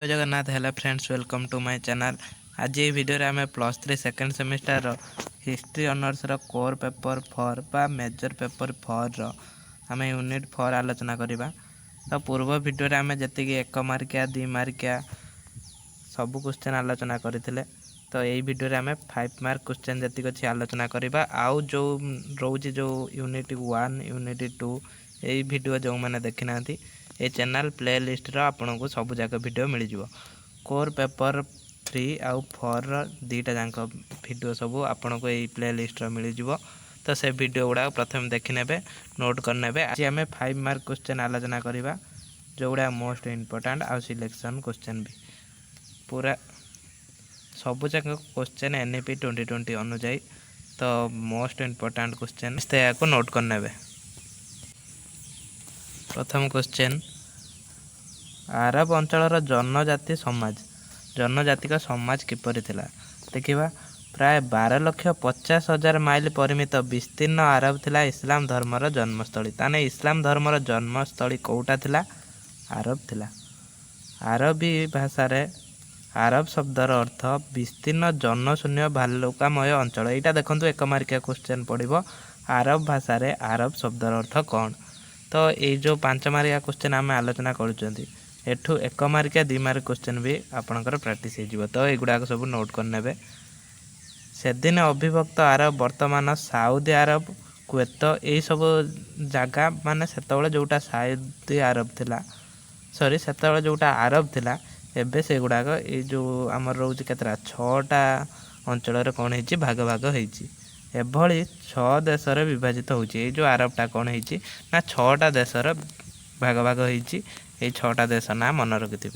जय Jagannath. Hello friends, welcome to my channel. आज ये वीडियो रे आमे plus 3 second semester history honours रो कोर पेपर 4 बा मेजर पेपर 4 रो आमे यूनिट 4 आलोचना करिबा। तो पूर्व वीडियो रे आमे जति कि 1 मार्किया 2 मार्किया सब क्वेश्चन आलोचना करथिले। तो यही वीडियो रे आमे 5 मार्क क्वेश्चन जति अछि आलोचना करिबा। आउ जो रोज जो यूनिट 1 यूनिट 2 यही वीडियो जो माने देखि नांती ए चैनल प्ले लिस्ट रो आपन को सब जाक वीडियो मिल जिवो। कोर पेपर 3 आउ 4 रो दीटा जाक वीडियो सब आपन को ए प्ले लिस्ट रो मिल जिवो। तो से वीडियो गुडा प्रथम देखि नेबे, नोट कर नेबे। आज हमें 5 मार्क क्वेश्चन आलोचना करिबा जो गुडा मोस्ट इंपोर्टेंट आउ सिलेक्शन क्वेश्चन भी पूरा सब जाक क्वेश्चन एनईपी 2020 अनुଯାयी। तो मोस्ट इंपोर्टेंट क्वेश्चन को नोट कर नेबे। प्रथम क्वेश्चन, आरब अंचल जनजाति समाज किपरि थिला? देखिबा, प्राय 12,50,000 माइल परिमित विस्तीर्ण आरब थिला इस्लाम धर्मर जन्मस्थली। ताने इस्लाम धर्मर जन्मस्थली कोउटा थिला? आरब थिला। आरबी भाषा रे आरब शब्दर अर्थ विस्तीर्ण जनशून्य भालुकामय अंचल। एटा देखंतु 1 मार्किया क्वेश्चन पड़िबो। आरब भाषा रे आरब शब्दर अर्थ कौन? तो ये जो 5 मार्किया क्वेश्चन आम आलोचना करुँच एठू 1 मार्किया 2 मार्क क्वेश्चन भी आपणकर प्रैक्टिस हो। तो युवाक सब नोट करने। से दिन अविभक्त आरब वर्तमान साउदी अरब कुवैत यही सब जगह माने सेतबेले जोटा साउदी अरब थिला, सॉरी सेतबेले जोटा अरब थिला एबे से गुड़ाक ये जो आमर रोज केतरा 6टा अंचल कौन होती भाग भाग होती एभली 6 देश विभाजित होती। जो आरबटा कौन होती ना 6टा देश भाग भाग होती। ये 6टा देश ना मन रखिथे।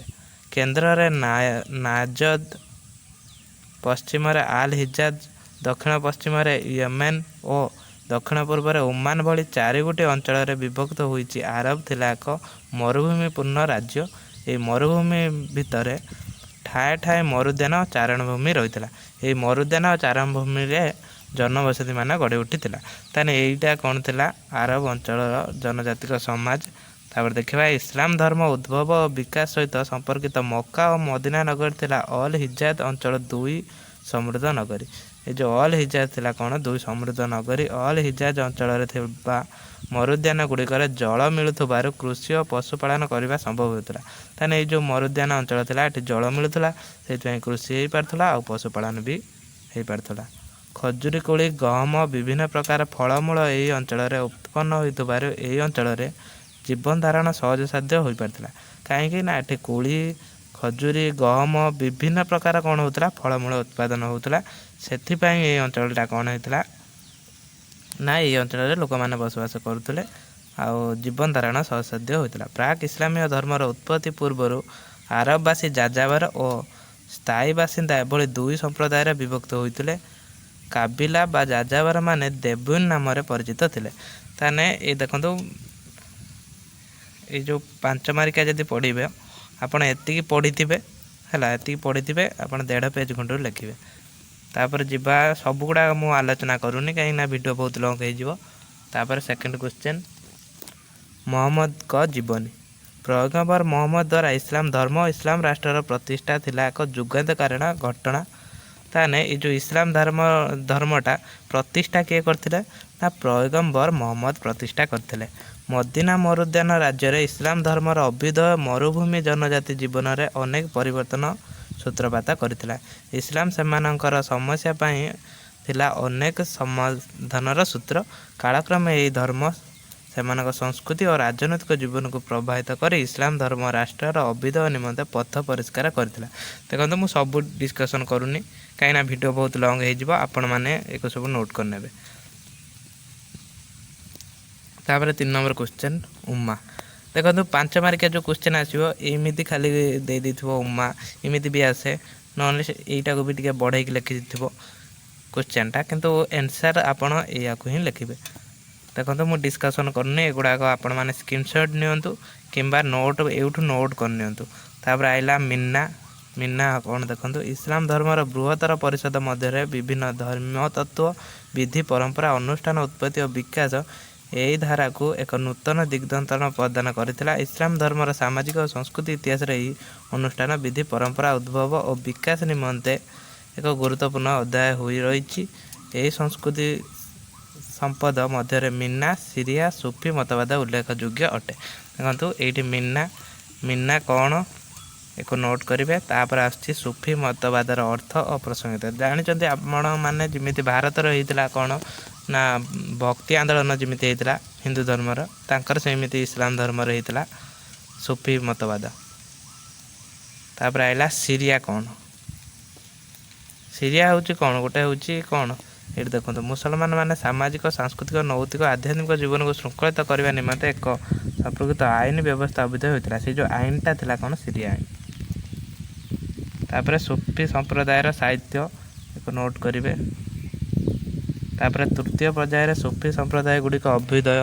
केन्द्र रे नाजद, पश्चिम रे आल हिजाज, दक्षिण पश्चिम रे येमेन और दक्षिण पूर्व रे ओमान भली 4 गोटी अंचल विभक्त होती। आरब थिला एक मरुभूमिपूर्ण राज्य। ये मरुभूमि भितर ठाए ठाए मरुद्यान और चारणभूमि रही है। मरुद्यान और चारणभूमि रे जनबसति मान गढ़ी उठी। ताने यहीटा कौन थिला? आरब अंचल जनजातिक समाज। तापर देखिबा, इस्लाम धर्म उद्भव और विकास सहित संपर्कित मक्का और मदीना नगर थिला अल हिजाज अंचल 2 समृद्ध नगरी। ये जो अल हिजाज थिला कौन? 2 समृद्ध नगरी। अल हिजाज अंचल थिबा मरुद्यान गुड़िकर जल मिलुथबारु कृषि और पशुपालन करने संभव होता। ताने ये जो मरुद्यान अंचल थिला एठी जल मिलुथला, सेति कृषि हो पारथला और पशुपालन भी हो पारथला। खजुरी कोली, गहम, विभिन्न प्रकार फलमूल यही अंचल उत्पन्न होइथबारु एही अंचल जीवन धारण सहज साध्य हो पारथला। कहीं ना एठी कोली, खजुरी, गहम विभिन्न प्रकार कौन होता फलमूल उत्पादन होता। सेथिपाई ये अंचलटा कौन होता ना ये अंचल लोक मैंने बसवास करुले आउ जीवन धारण सहसाध्य होता। प्राक इस्लामीय धर्मर उत्पत्ति पूर्वर आरबवासी जाजावर और स्थायी बासिंदा एभली 2 संप्रदाय विभक्त होते। काबिला बा जाजावर माने देबुन नाम परिचित थे। ताने ये देखो ये जो 5 मार्किया जब पढ़े आपड़ एति पढ़ी थे है एति पढ़ी थे आप 1.5 पेज खंड लिखे। तापर जीवा सब गुड़ा मु आलोचना करूनी कहीं वीडियो बहुत लंग हो। सेकंड क्वेश्चन, मोहम्मद का जीवनी। पैगंबर मोहम्मद द्वारा इस्लाम धर्म और इस्लाम राष्ट्र प्रतिष्ठा थिला एक जुगांतकारी घटना। ताने ये जो इस्लाम धर्मटा प्रतिष्ठा किए करथिले ना पैगंबर मोहम्मद प्रतिष्ठा करथिले। मदीना मरुद्यान राज्य रे इस्लाम धर्मर अभ्युदय मरुभूमि जनजाति जीवन में अनेक परिवर्तन सूत्रपात करथिला। इस्लाम सेमानंकर समस्या पाई थिला अनेक समाधानर सूत्र। कालक्रमे यही धर्म सेमानक संस्कृति और राजनैतिक जीवन को प्रभावित कर इस्लाम धर्म राष्ट्र अभ्युदय निमंते पथ परिष्कार करथिला। देखो मु सब डिस्कसन करूनी कहीं वीडियो बहुत लंग हो आपण मैंने एक सब नोट करने। तापर 3 नंबर क्वेश्चन, उम्मा। देखो 5 मार्किया जो क्वेश्चन आसो एमती खाली दे देथिबो उम्मा एमती भी आसे नॉन एटा को भी टिके बढ़ाई लिखि दिथिबो क्वेश्चनटा, किंतु आंसर आपण एया को ही लिखिबे। देखो मु डिस्कसन करनी एगुड़ाक आपण मैंने स्क्रीनशॉट नियंतु किंबा नोट एठू नोट कर नियंतु। तापर आइला मिन्ना। मिन्ना कौन देखो, इस्लाम धर्मर बृहत्तर परिषद मध्य विभिन्न धर्म तत्व विधि परंपरा अनुष्ठान उत्पत्ति और विकास ଏହି ଧାରାକୁ ଏକ ନୂତନ ଦିଗଦର୍ଶନ ପ୍ରଦାନ କରିଥିଲା। ଇସଲାମ ଧର୍ମର ସାମାଜିକ ଓ ସଂସ୍କୃତି ଇତିହାସରେ ଏହି ଅନୁଷ୍ଠାନ ବିଧି ପରମ୍ପରା ଉଦ୍ଭବ ଓ ବିକାଶ ନିମନ୍ତେ ଏକ ଗୁରୁତ୍ୱପୂର୍ଣ୍ଣ ଅଧ୍ୟାୟ ହୋଇ ରହିଛି। ଏହି ସଂସ୍କୃତି ସମ୍ପଦ ମଧ୍ୟରେ ମିନା, ସିରିଆ, ସୁଫି ମତବାଦ ଉଲ୍ଲେଖଯୋଗ୍ୟ ଅଟେ। ଦେଖନ୍ତୁ ଏଇଠି ମିନା କ'ଣ ଏକ ନୋଟ୍ କରିବେ। ତାପରେ ଆସୁଛି ସୁଫି ମତବାଦର ଅର୍ଥ ଓ ପ୍ରସଙ୍ଗିତ। ଜାଣିଛନ୍ତି ଆପଣମାନେ ଯେମିତି ଭାରତର ହେଇଥିଲା କ'ଣ ନା ଭକ୍ତି ଆନ୍ଦୋଳନ ଯେମିତି ହେଇଥିଲା ହିନ୍ଦୁ ଧର୍ମର, ତାଙ୍କର ସେମିତି ଇସଲାମ ଧର୍ମର ହେଇଥିଲା ସୁଫି ମତବାଦ। ତାପରେ ଆସିଲା ସିରିଆ କ'ଣ? ସିରିଆ ହେଉଛି କ'ଣ? ଗୋଟେ ହେଉଛି କ'ଣ ଏଠି ଦେଖନ୍ତୁ, ମୁସଲମାନ ମାନେ ସାମାଜିକ, ସାଂସ୍କୃତିକ, ନୈତିକ, ଆଧ୍ୟାତ୍ମିକ ଜୀବନକୁ ଶୃଙ୍ଖଳିତ କରିବା ନିମନ୍ତେ ଏକ ସମ୍ପର୍କିତ ଆଇନ ବ୍ୟବସ୍ଥା ଅଭିଧ ହୋଇଥିଲା। ସେ ଯେଉଁ ଆଇନଟା ଥିଲା କ'ଣ? ସିରିଆ ଆଇନ। ତାପରେ ସୁଫି ସମ୍ପ୍ରଦାୟର ସାହିତ୍ୟ ଏକ ନୋଟ୍ କରିବେ। ତାପରେ ତୃତୀୟ ପର୍ଯ୍ୟାୟରେ ସୁଫି ସମ୍ପ୍ରଦାୟ ଗୁଡ଼ିକ ଅଭ୍ୟୁଦୟ